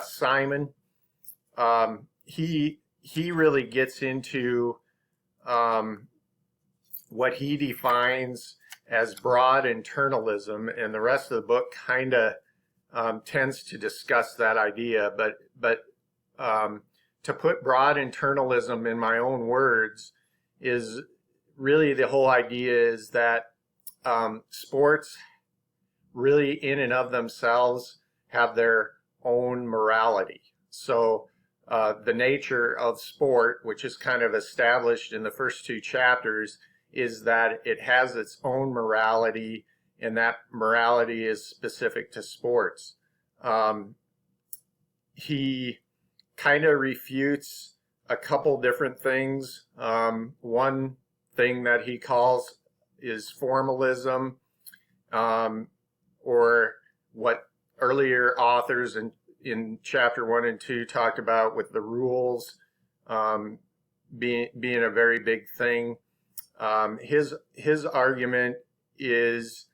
Simon. He really gets into what he defines as broad internalism, and the rest of the book kind of tends to discuss that idea. But to put broad internalism in my own words is really the whole idea is that sports really in and of themselves have their own morality. So the nature of sport, which is kind of established in the first two chapters, is that it has its own morality, and that morality is specific to sports. He kind of refutes a couple different things. One thing that he calls is formalism, or what earlier authors in chapter 1 and 2 talked about with the rules being a very big thing. His argument is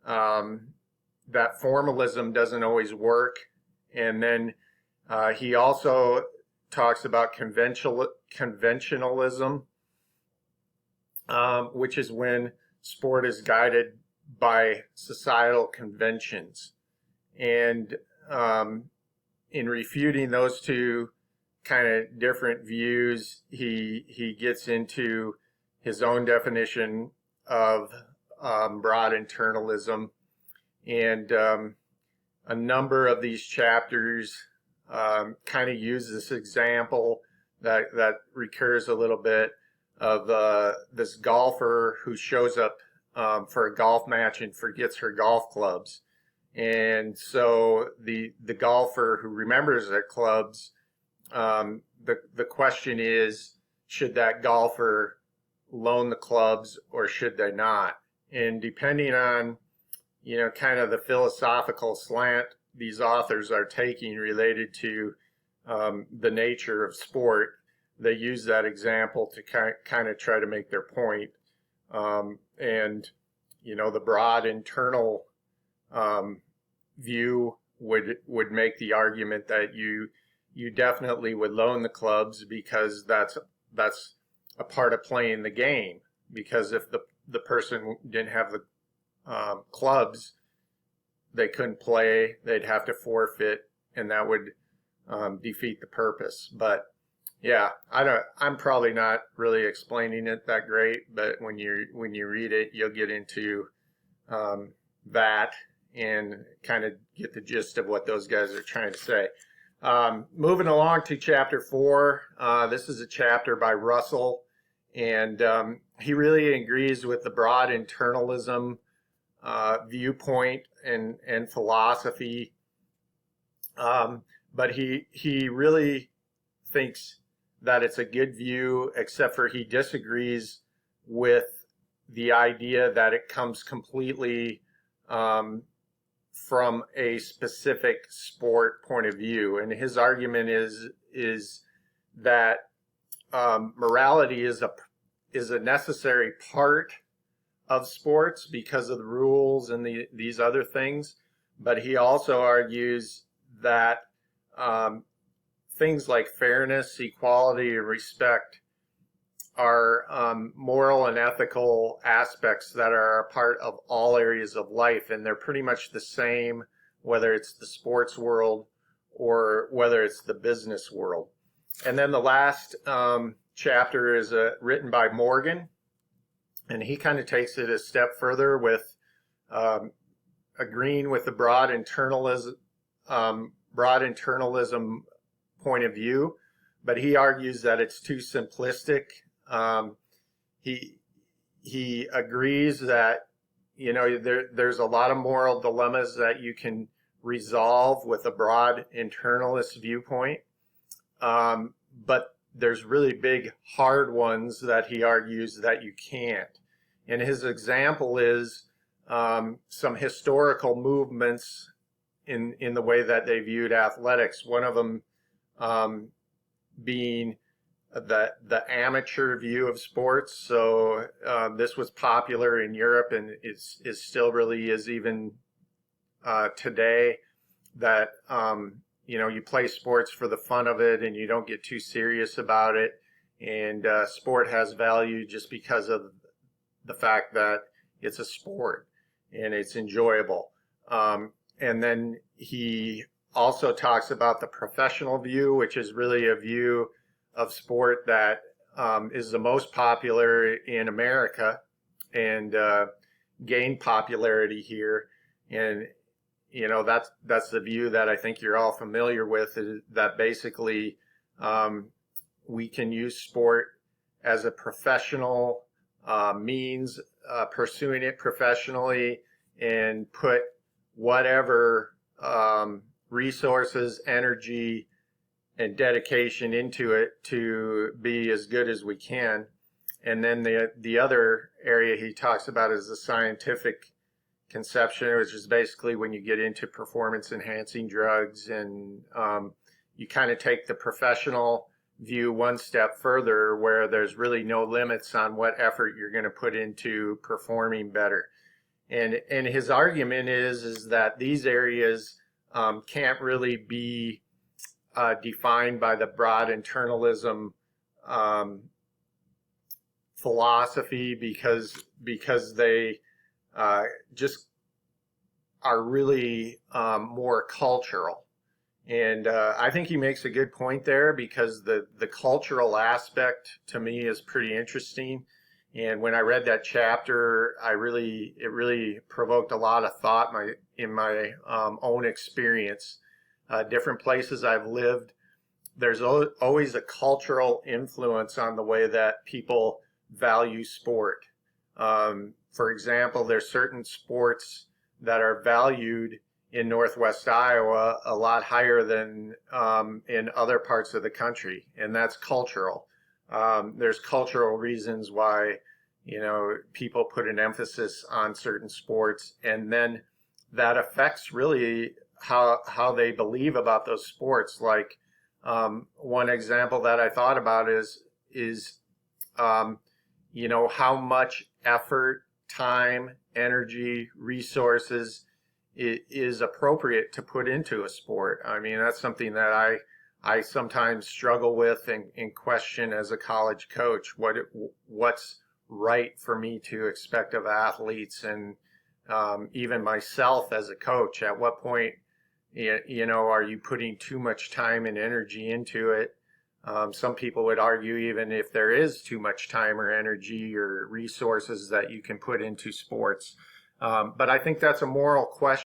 that formalism doesn't always work, and then he also talks about conventionalism, which is when sport is guided by societal conventions. And in refuting those two kind of different views, he gets into his own definition of broad internalism. And a number of these chapters kind of use this example that recurs a little bit of this golfer who shows up for a golf match and forgets her golf clubs. And so the golfer who remembers their clubs, the question is, should that golfer loan the clubs or should they not? And depending on, kind of the philosophical slant these authors are taking related to the nature of sport, they use that example to kind of try to make their point. And, the broad internal view would make the argument that you definitely would loan the clubs because that's a part of playing the game. Because if the person didn't have the clubs, they couldn't play. They'd have to forfeit, and that would defeat the purpose. But yeah, I'm probably not really explaining it that great, but when you read it, you'll get into that and kind of get the gist of what those guys are trying to say. Moving along to chapter 4, this is a chapter by Russell, and he really agrees with the broad internalism viewpoint and philosophy, but he really thinks that it's a good view, except for he disagrees with the idea that it comes completely from a specific sport point of view. And his argument is that morality is a necessary part of sports because of the rules and these other things. But he also argues that things like fairness, equality, and respect are moral and ethical aspects that are a part of all areas of life, and they're pretty much the same whether it's the sports world or whether it's the business world. And then the last chapter is written by Morgan, and he kind of takes it a step further with agreeing with the broad internalism point of view, but he argues that it's too simplistic. He agrees that there's a lot of moral dilemmas that you can resolve with a broad internalist viewpoint, but there's really big hard ones that he argues that you can't. And his example is some historical movements in the way that they viewed athletics. One of them being the amateur view of sports. So this was popular in Europe, and it still really is even today, that you play sports for the fun of it and you don't get too serious about it. And sport has value just because of the fact that it's a sport and it's enjoyable. And then he also talks about the professional view, which is really a view of sport that is the most popular in America and gained popularity here. And that's the view that I think you're all familiar with, is that basically we can use sport as a professional means, pursuing it professionally, and put whatever resources, energy, and dedication into it to be as good as we can. And then the other area he talks about is the scientific conception, which is basically when you get into performance enhancing drugs, and you kind of take the professional view one step further, where there's really no limits on what effort you're going to put into performing better. And his argument is that these areas can't really be defined by the broad internalism philosophy, because they just are really more cultural. And I think he makes a good point there, because the cultural aspect to me is pretty interesting. And when I read that chapter, it really provoked a lot of thought in my own experience. Different places I've lived, there's always a cultural influence on the way that people value sport. For example, there's certain sports that are valued in Northwest Iowa a lot higher than in other parts of the country, and that's cultural. There's cultural reasons why people put an emphasis on certain sports, and then that affects really how they believe about those sports. Like one example that I thought about is how much effort, time, energy, resources is appropriate to put into a sport. I mean, that's something that I sometimes struggle with and question as a college coach. What's right for me to expect of athletes, and even myself as a coach? At what point, are you putting too much time and energy into it? Some people would argue even if there is too much time or energy or resources that you can put into sports. But I think that's a moral question.